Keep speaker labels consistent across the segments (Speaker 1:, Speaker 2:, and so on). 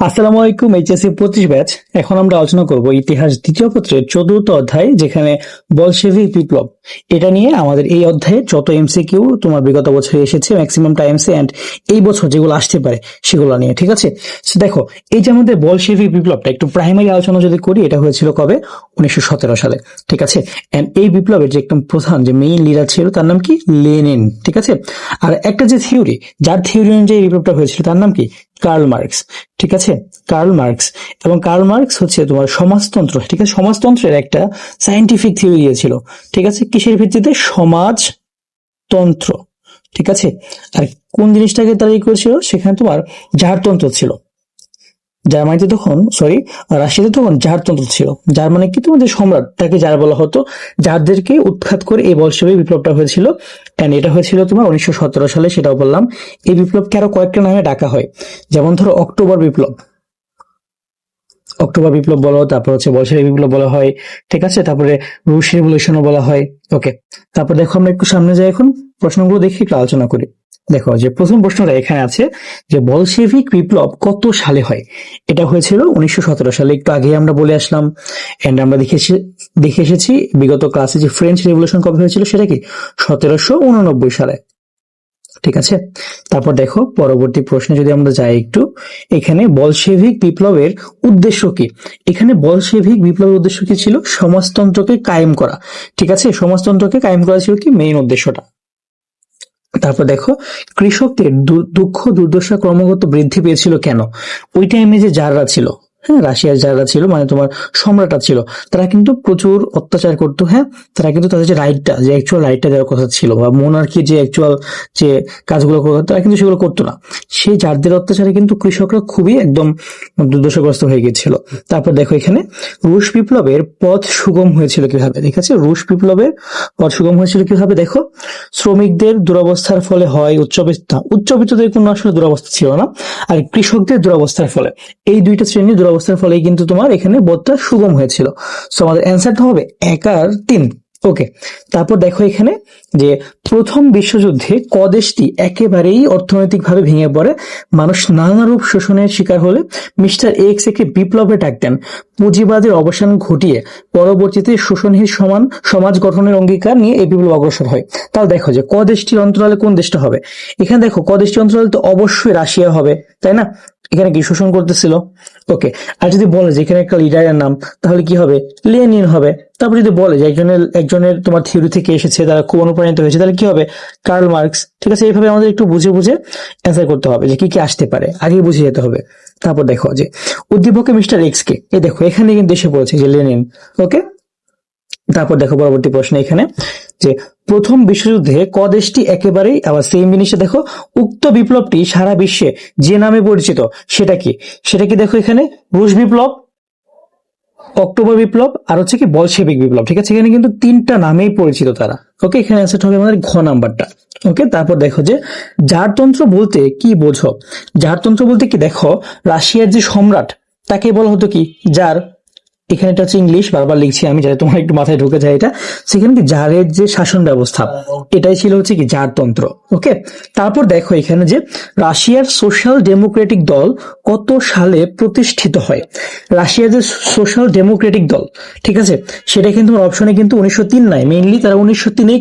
Speaker 1: আসসালামু আলাইকুম, HSC 25 batch. এখন আমরা আলোচনা করব ইতিহাস দ্বিতীয় পত্রের 4র্থ অধ্যায়, যেখানে বলশেভিক বিপ্লব। এটা নিয়ে আমাদের এই অধ্যায়ে যত এমসিকিউ তোমার বিগত বছরে এসেছে ম্যাক্সিমাম টাইমসে এন্ড এই বছর যেগুলো আসতে পারে সেগুলো নিয়ে, ঠিক আছে? So দেখো, এই যে আমাদের বলশেভিক বিপ্লবটা একটু প্রাইমারি আলোচনা যদি করি, এটা হয়েছিল কবে? 1917 সালে, ঠিক আছে? এন্ড এই বিপ্লবের যে একদম প্রধান যে মেইন লিডার ছিল তার নাম কি? লেনিন, ঠিক আছে? আর একটা যে থিওরি, যার থিওরি অনুযায়ী এই বিপ্লবটা হয়েছিল তার নাম কি? কার্ল মার্কস, ঠিক আছে? Karl Marx. এবং কার্ল মার্কস হচ্ছে তোমার সমাজতন্ত্র, ঠিক আছে? সমাজতন্ত্রের একটা সায়েন্টিফিক থিওরি দিয়েছিল, ঠিক আছে? কিসের ভিত্তিতে? সমাজতন্ত্র, ঠিক আছে? আর কোন জিনিসটাকে তারা ই করেছিল? সেখানে তোমার জারতন্ত্র ছিল। জার্মানিতে তখন, সরি, রাশিয়াতে তখন জারতন্ত্র ছিল। যার মানে কি? তোমাদের সম্রাট, তাকে যার বলা হতো। যারদেরকে উৎখাত করে এই বলশেভিক বিপ্লবটা হয়েছিল। এন্ড এটা হয়েছিল তোমার 1917 সালে, সেটাও বললাম। এই বিপ্লবকে আরো কয়েকটা নামে ডাকা হয়, যেমন ধরো অক্টোবর বিপ্লব, অক্টোবর বিপ্লব বলো, তারপর হচ্ছে বলশেভিক বিপ্লব বলা হয়, ঠিক আছে? তারপরে রুশ রেভলিউশনও বলা হয়। ওকে, তারপর দেখো আমরা একটু সামনে যাই, এখন প্রশ্নগুলো দেখি, একটু আলোচনা করি। দেখো, যে প্রথম প্রশ্নটা এখানে আছে যে বলশেভিক বিপ্লব কত সালে হয়? এটা হয়েছিল 1917 সালে, একটু আগে আমরা বলে আসলাম। এন্ড আমরা দেখে এসেছি বিগত ক্লাসে যে ফ্রেঞ্চ রেভলিউশন কবে হয়েছিল, সেটা কি? 1789 সালে, ঠিক আছে? তারপর দেখো পরবর্তী প্রশ্নে যদি আমরা যাই একটু, এখানে বলশেভিক বিপ্লবের উদ্দেশ্য কি? এখানে বলশেভিক বিপ্লবের উদ্দেশ্য কি ছিল? সমাজতন্ত্রকে কায়েম করা, ঠিক আছে? সমাজতন্ত্রকে কায়েম করা ছিল কি মেইন উদ্দেশ্যটা। তারপর দেখো, কৃষকদের দুঃখ দুর্দশা ক্রমাগত বৃদ্ধি পেয়েছিল কেন? ওই টাইমে যে জাররা ছিল, হ্যাঁ, রাশিয়ার যারা ছিল, মানে তোমার সম্রাটরা ছিল, তারা কিন্তু প্রচুর অত্যাচার করতো। হ্যাঁ, তারা কিন্তু তাদের যে রাইটটা, যে অ্যাকচুয়াল রাইটটা দেওয়ার কথা ছিল, বা মোনার্কি যে অ্যাকচুয়াল যে কাজগুলো করতো, তারা কিন্তু সেগুলো করতো না। সেই জারদের অত্যাচারে কিন্তু কৃষকরা খুবই একদম দুর্দশাগ্রস্ত হয়ে গিয়েছিল। তারপর দেখো, এখানে রুশ বিপ্লবের পথ সুগম হয়েছিল কিভাবে? ঠিক আছে, রুশ বিপ্লবের পথ সুগম হয়েছিল কিভাবে? দেখো, শ্রমিকদের দুরবস্থার ফলে হয়, উচ্চবিত্তদের কোনো আসলে দুরবস্থা ছিল না, আর কৃষকদের দুরবস্থার ফলে, এই দুইটা শ্রেণীর দুরবস্থার ফলেই কিন্তু তোমার এখানে বোধটা সুগম হয়েছিল। সো আমাদের অ্যান্সারটা হবে 1 আর 3। ওকে, তারপর দেখো এখানে যে প্রথম বিশ্বযুদ্ধে ক দেশটি একেবারেই অর্থনৈতিকভাবে ভেঙে পড়ে, মানুষ নানারূপ শোষণের শিকার হলে মিস্টার এক্স একে বিপ্লবে ডাক দেন। পুঁজিবাদের অবসান ঘটিয়ে পরবর্তীতে শোষণহীন সমাজ গঠনের অঙ্গীকার নিয়ে এই বিপ্লব অগ্রসর হয়। তাহলে দেখো যে ক দেশটির অন্তরালে কোন দেশটা হবে? এখানে দেখো, ক দেশটির অন্তরালে তো অবশ্যই রাশিয়া হবে, তাই না? এখানে কি শোষণ করতেছিল? ওকে, আর যদি বলে যে এখানে একটা লিডারের নাম, তাহলে কি হবে? লেনিন হবে। তারপর যদি বলে যে একজনের তোমার থিওরি থেকে এসেছে, তারা খুব অনুপ্রাণিত হয়েছে, তাহলে কি হবে? কার্ল মার্কস, ঠিক আছে? এইভাবে আমাদের একটু বুঝে বুঝে অ্যান্সার করতে হবে যে কি কি আসতে পারে, আগে বুঝে যেতে হবে। তারপর দেখো যে উদ্দীপকে মিস্টার এক্স কে, এই দেখো এখানে কিন্তু এসে পড়েছে যে লেনিন। ওকে, তারপর দেখো পরবর্তী প্রশ্ন এখানে যে প্রথম বিশ্বযুদ্ধে ক দেশটি একেবারেই, আবার সেম জিনিসটা দেখো, উক্ত বিপ্লবটি সারা বিশ্বে যে নামে পরিচিত, সেটা কি? সেটা কি? দেখো এখানে রুশ বিপ্লব, অক্টোবর বিপ্লব, আর হচ্ছে কি বলশেভিক বিপ্লব, ঠিক আছে? এখানে কিন্তু 3টা নামেই পরিচিত তারা। ওকে, এখানে অ্যান্সার হবে আমাদের ঘ নাম্বারটা। ওকে, তারপর দেখো যে জারতন্ত্র বলতে কি বোঝো? জারতন্ত্র বলতে কি? দেখো, রাশিয়ার যে সম্রাট, তাকে বলা হতো কি? জার। এখানে এটা হচ্ছে ইংলিশ, বারবার লিখছি আমি যাতে তোমার একটু মাথায় ঢুকে যায় এটা। সেখানে কি জারের যে শাসন ব্যবস্থা, এটাই ছিল হচ্ছে কি জারতন্ত্র। ওকে, তারপর দেখো এখানে যে রাশিয়ার সোশ্যাল ডেমোক্রেটিক দল কত সালে প্রতিষ্ঠিত হয়? রাশিয়ার যে সোশ্যাল ডেমোক্রেটিক দল, ঠিক আছে, সেটা কিন্তু অপশনে কিন্তু 1903 নাই, মেইনলি তারা 1903-এই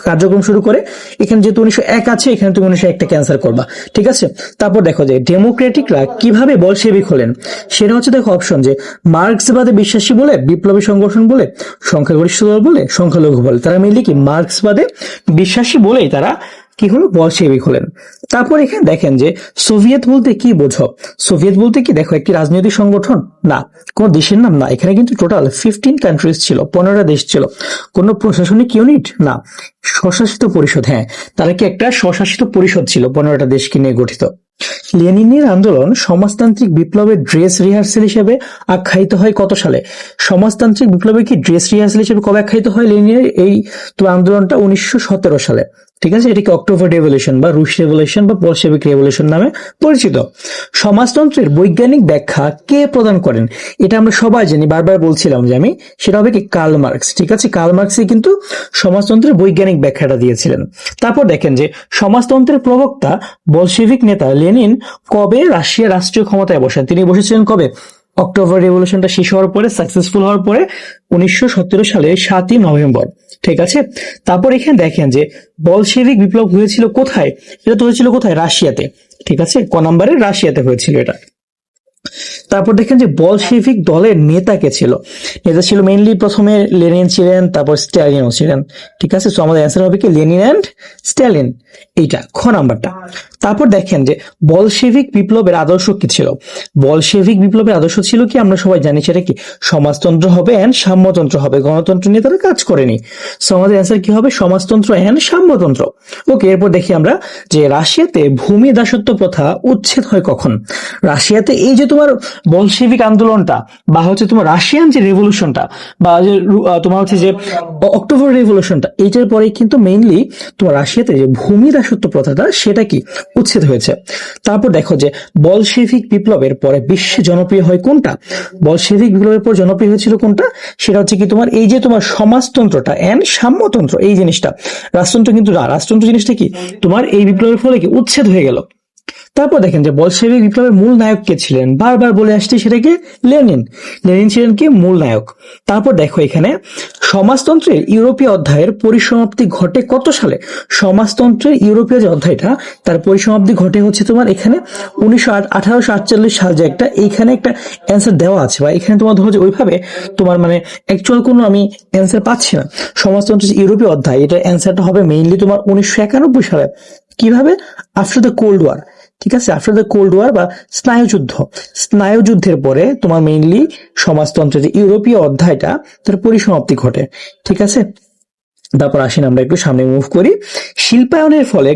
Speaker 1: কার্যক্রম শুরু করে। এখানে যেহেতু 1901 আছে, এখানে তুমি 1901টা ক্যান্সেল করবা, ঠিক আছে? তারপর দেখো যে ডেমোক্রেটিকরা কিভাবে বলশেভিক হলেন, সেটা হচ্ছে দেখো অপশন যে মার্ক্সবাদে বিশ্বাসী বলে, বিপ্লবী সংগঠন বলে, সংখ্যাগরিষ্ঠ দল বলে, সংখ্যালঘু বলে। তারা মিলে কি মার্ক্সবাদে বিশ্বাসী বলেই তারা কি হলো? বলশেভিক হলেন। তারপর এখানে দেখেন যে সোভিয়েত বলতে কি বোঝো? সোভিয়েত বলতে কি? দেখো, একটি রাজনৈতিক সংগঠন না, কোন দেশের নাম না। এখানে কিন্তু টোটাল 15 কান্ট্রিজ ছিল, 15টা দেশ ছিল। কোন প্রশাসনিক ইউনিট না, স্বশাসিত পরিষদ। হ্যাঁ, তারা কি একটা স্বশাসিত পরিষদ ছিল, 15টা দেশকে নিয়ে গঠিত। লেনিনের আন্দোলন সমাজতান্ত্রিক বিপ্লবের ড্রেস রিহার্সেল হিসেবে আখ্যায়িত হয় কত সালে? সমাজতান্ত্রিক বিপ্লবের কি ড্রেস রিহার্সেল হিসেবে কবে আখ্যায়িত হয় লেনিনের এই তো আন্দোলনটা? 1917 সালে, ঠিক আছে? এটাকে অক্টোবর রেভলিউশন বা রুশ রেভলিউশন বা বলশেভিক রেভলিউশন নামে পরিচিত। সমাজতন্ত্রের বৈজ্ঞানিক ব্যাখ্যা কে প্রদান করেন? এটা আমরা সবাই জানি, বারবার বলছিলাম যে আমি, সেটা হবে কি? কার্ল মার্কস, ঠিক আছে? কার্ল মার্কসই কিন্তু সমাজতন্ত্রের বৈজ্ঞানিক ব্যাখ্যাটা দিয়েছিলেন। তারপর দেখেন যে সমাজতন্ত্রের প্রবক্তা বলশেভিক নেতা লেনিন লেনিন কবে রাশিয়ার রাষ্ট্রীয় ক্ষমতায় বসেন? তিনি বসেছিলেন কবে? অক্টোবর রেভলিউশনটা শেষ হওয়ার পরে, সাকসেসফুল হওয়ার পরে 1917 সালে 7ই নভেম্বর। ঠিক আছে, তারপর এখানে দেখেন যে বলশেভিক বিপ্লব হয়েছিল কোথায়? এটা তো হয়েছিল কোথায়? রাশিয়াতে। ঠিক আছে, ক নম্বরে? রাশিয়াতে হয়েছিল এটা। তারপর দেখেন যে বলশেভিক দলের নেতা কে ছিল? নেতা ছিল মেইনলি প্রথমে লেনিন ছিলেন, তারপর স্ট্যালিনও ছিলেন। ঠিক আছে, সো আমাদের অ্যান্সার হবে কি লেনিন অ্যান্ড স্ট্যালিন, এইটা খ নাম্বারটা। তারপর দেখেন যে বলশেভিক বিপ্লবের আদর্শ কি ছিল? বলশেভিক বিপ্লবের আদর্শ ছিল কি? আমরা সবাই জানি সেটা কি? সমাজতন্ত্র হবে এন্ড সাম্যতন্ত্র হবে। গণতন্ত্র নিয়ে তারা কাজ করেনি। সো আমাদের অ্যান্সার কি হবে? সমাজতন্ত্র এন্ড সাম্যতন্ত্র। ওকে, এরপর দেখি আমরা যে রাশিয়াতে ভূমি দাসত্ব প্রথা উচ্ছেদ হয় কখন? রাশিয়াতে এই যে তোমার বলশেভিক আন্দোলনটা বা হচ্ছে তোমার রাশিয়ান যে রেভলিউশনটা বা যে তোমার হচ্ছে যে অক্টোবর রেভলিউশনটা, এইটার পরে কিন্তু মেইনলি তোমার রাশিয়াতে যে ভূমি দাসত্ব প্রথাটা সেটা কি উচ্ছেদ হয়েছে। তারপর দেখো যে বলশেভিক বিপ্লবের পরে বিশ্বে জনপ্রিয় হয় কোনটা? বলশেভিক বিপ্লবের পর জনপ্রিয় হয়েছিল কোনটা? সেটা হচ্ছে কি তোমার এই যে তোমার সমাজতন্ত্রটা এন্ড সাম্যতন্ত্র, এই জিনিসটা। রাজতন্ত্র কিন্তু না, রাজতন্ত্র জিনিসটা কি তোমার এই বিপ্লবের ফলে কি উচ্ছেদ হয়ে গেল। তারপর দেখেন যে বলশেভিক বিপ্লবের মূল নায়ক কে ছিলেন? বারবার বলে আসছি সেটাকে লেনিন। লেনিন ছিলেন কি মূল নায়ক। তারপর দেখো এখানে সমাজতন্ত্রের ইউরোপীয় অধ্যায়ের পরিসমাপ্তি ঘটে কত সালে? সমাজতন্ত্রের ইউরোপীয় যে অধ্যায়টা তার পরিসমাপ্তি ঘটে হচ্ছে তোমার এখানে 1848 সাল, যে একটা এইখানে একটা অ্যান্সার দেওয়া আছে বা এখানে তোমার ধরো যে ওইভাবে তোমার মানে অ্যাকচুয়াল কোনো আমি অ্যান্সার পাচ্ছি না। সমাজতন্ত্রের ইউরোপীয় অধ্যায়, এটা অ্যান্সারটা হবে মেইনলি তোমার 1991 সালে। কিভাবে? After the cold war. ঠিক আছে, আফটার দ্য কোল্ড ওয়ার বা স্নায়ুযুদ্ধ, স্নায়ুযুদ্ধের পরে তোমার মেইনলি সমাজতন্ত্রের যে ইউরোপীয় অধ্যায়টা তার পরিসমাপ্তি ঘটে। ঠিক আছে, তারপর আসেন আমরা একটু সামনে মুভ করি। শিল্পায়নের ফলে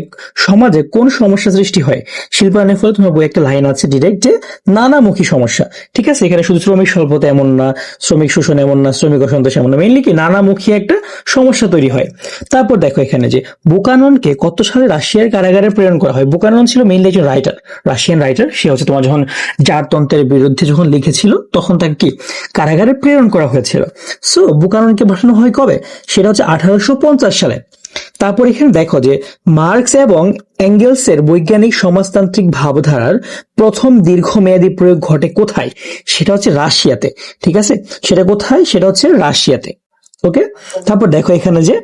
Speaker 1: সমাজে কোন সমস্যা সৃষ্টি হয়? শিল্পায়নের ফলে তোমার বই একটা লাইন আছে ডিরেক্ট যে নানামুখী সমস্যা। ঠিক আছে, এখানে শুধু শ্রমিক স্বল্পতা এমন না, শ্রমিক শোষণ এমন না, শ্রমিক অসন্তোষ এমন না, মেইনলি কি নানামুখী একটা সমস্যা তৈরি হয়। তারপর দেখো এখানে যে বুকাননকে কত সালে রাশিয়ার কারাগারে প্রেরণ করা হয়? বুকানন ছিল মেইনলি একজন রাইটার, রাশিয়ান রাইটার। সে হচ্ছে তোমার যখন জারতন্ত্রের বিরুদ্ধে যখন লিখেছিল তখন তাকে কি কারাগারে প্রেরণ করা হয়েছিল। সো বুকাননকে পাঠানো হয় কবে? সেটা হচ্ছে 1850 সালে। তারপর এখানে দেখো যে মার্কস এবং এঙ্গেলসের বৈজ্ঞানিক সমাজতান্ত্রিক ভাবধারার প্রথম দীর্ঘমেয়াদী প্রয়োগ ঘটে কোথায়? সেটা হচ্ছে রাশিয়াতে। ঠিক আছে, সেটা কোথায়? সেটা হচ্ছে রাশিয়াতে। ওকে, তারপর দেখো এখানে যে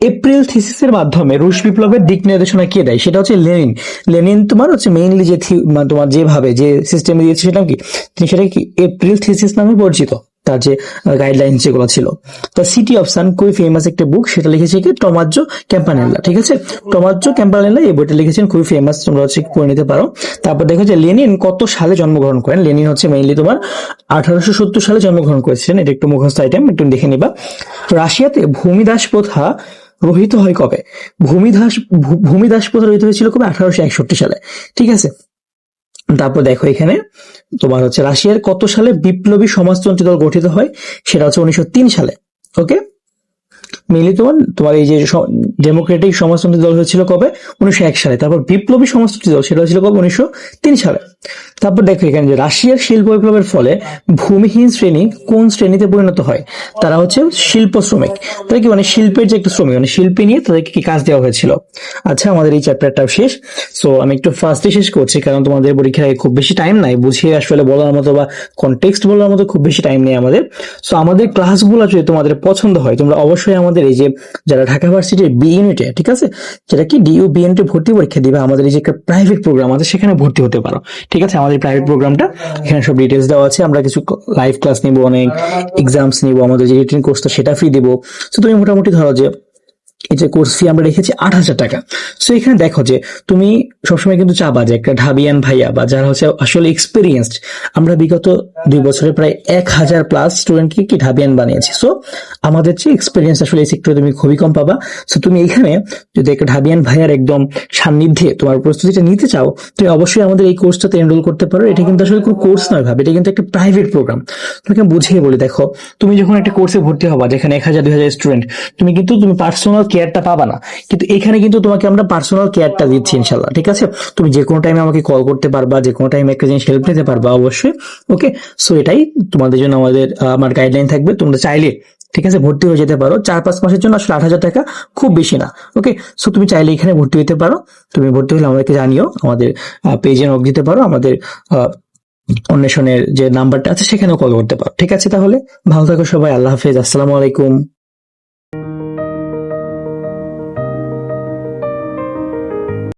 Speaker 1: এপ্রিল থিসিসের মাধ্যমে রুশ বিপ্লবের দিক নির্দেশনা কে দেয়? সেটা হচ্ছে লেনিন। লেনিন তোমার হচ্ছে মেইনলি যে তোমার যেভাবে যে সিস্টেমে দিয়েছে সেটা কি সেটা কি এপ্রিল থিসিস নামে পরিচিত। তার যে গাইডলাইন যেগুলো ছিল। তো সিটি অফ সান খুবই ফেমাস একটা বুক, সেটা লিখেছে কি টমাজ্জো ক্যাম্পানেল্লা। ঠিক আছে, টমাজ্জো ক্যাম্পানেল্লা এই বইটা লিখেছেন, খুবই ফেমাস, তোমরা হচ্ছে পড়ে নিতে পারো। তারপর দেখো যে লেনিন কত সালে জন্মগ্রহণ করেন? লেনিন হচ্ছে মেইনলি তোমার 1870 সালে জন্মগ্রহণ করেছিলেন। এটা একটু মুখস্থ আইটেম, একটু দেখে নিবা। রাশিয়াতে ভূমিদাস প্রথা রহিত হয় কবে? ভূমিদাস প্রথা রহিত হয়েছিল কবে? 1861 সালে। ঠিক আছে, তারপর দেখো এখানে তোমার হচ্ছে রাশিয়ার কত সালে বিপ্লবী সমাজতন্ত্রী দল গঠিত হয়? সেটা হচ্ছে 1903 সালে। ওকে, মেইনলি তোমার এই যে ডেমোক্রেটিক সমাজতন্ত্রী দল হয়েছিল কবে? 1901 সালে। তারপর বিপ্লবী সমাজতন্ত্রী দল সেটা হয়েছিল কবে? 1903 সালে। তারপর দেখো এখানে যে রাশিয়ার শিল্প বিপ্লবের ফলে ভূমিহীন শ্রেণী কোন শ্রেণীতে পরিণত হয়? তারা হচ্ছে শিল্প শ্রমিক। তারা কি মানে শিল্পের যে একটা শ্রমিক, মানে শিল্পী নিয়ে তাদেরকে কি কাজ দেওয়া হয়েছিল। আচ্ছা, আমাদের এই চ্যাপ্টারটাও শেষ। সো আমি একটু ফার্স্টে শেষ করছি কারণ তোমাদের পরীক্ষায় খুব বেশি টাইম নাই, বুঝিয়ে আসলে বলার মতো বা কনটেক্সট বলার মতো খুব বেশি টাইম নেই আমাদের। সো আমাদের ক্লাসগুলো যদি তোমাদের পছন্দ হয় তোমরা অবশ্যই আমাদের এই যে যারা ঢাকা ভার্সিটির বি ইউনিটে, ঠিক আছে, যেটা কি ডিইউ বি ইউনিটে ভর্তি পরীক্ষা দিবে, আমাদের এই যে একটা প্রাইভেট প্রোগ্রাম আছে সেখানে ভর্তি হতে পারো। ঠিক আছে, আমাদের প্রাইভেট প্রোগ্রামটা এখানে সব ডিটেলস দেওয়া আছে। আমরা কিছু লাইভ ক্লাস নিব, অনেক এক্সামস নিব, আমাদের যে রিটেন কোর্সটা সেটা ফ্রি দিব। তো তুমি মোটামুটি ধরো যে এই যে কোর্স ফি আমরা রেখেছি 8,000 টাকা। সো এখানে দেখো যে তুমি সবসময় কিন্তু চাবা যে একটা ঢাবিয়ান ভাইয়া বা যারা হচ্ছে আসলে এক্সপিরিয়েন্সড, আমরা বিগত 2 বছরে প্রায় 1,000 প্লাস স্টুডেন্টকে কি ঢাবিয়ান বানিয়েছি। সো আমাদের যে এক্সপিরিয়েন্স আসলে এই সেক্টরে তুমি খুবই কম পাবা। সো তুমি এখানে যদি একটা ঢাবিয়ান ভাইয়ার একদম সান্নিধ্যে তোমার প্রস্তুতিটা নিতে চাও, তুমি অবশ্যই আমাদের এই কোর্সটাতে এনরোল করতে পারো। এটা কিন্তু আসলে কোনো কোর্স নয় ভাবে, এটা কিন্তু একটা প্রাইভেট প্রোগ্রাম। তোমাকে বুঝিয়ে বলি, দেখো তুমি যখন একটা কোর্সে ভর্তি হবা যেখানে 1,000-2,000 স্টুডেন্ট, তুমি পার্সোনাল কেয়ারটা পাবা না, কিন্তু এখানে কিন্তু তোমাকে আমরা পার্সোনাল কেয়ারটা দিচ্ছি ইনশাল্লাহ। ঠিক আছে, তুমি যে কোনো টাইমে আমাকে কল করতে পারবা, যে কোনো টাইমে একটা জিনিস হেল্প নিতে পারবা অবশ্যই। ওকে, সো এটাই তোমাদের জন্য আমার গাইডলাইন থাকবে। তোমরা চাইলে ঠিক আছে, ভর্তি হয়ে যেতে পারো 4-5 মাসের জন্য। আসলে 8,000 টাকা খুব বেশি না। ওকে, সো তুমি চাইলে এখানে ভর্তি হতে পারো। তুমি ভর্তি হলে আমাদেরকে জানিও, আমাদের পেজে নক দিতে পারো, আমাদের অন্বেষণের যে নাম্বারটা আছে সেখানেও কল করতে পারো। ঠিক আছে, তাহলে ভালো থাকো সবাই, আল্লাহ হাফেজ, আসসালামু আলাইকুম।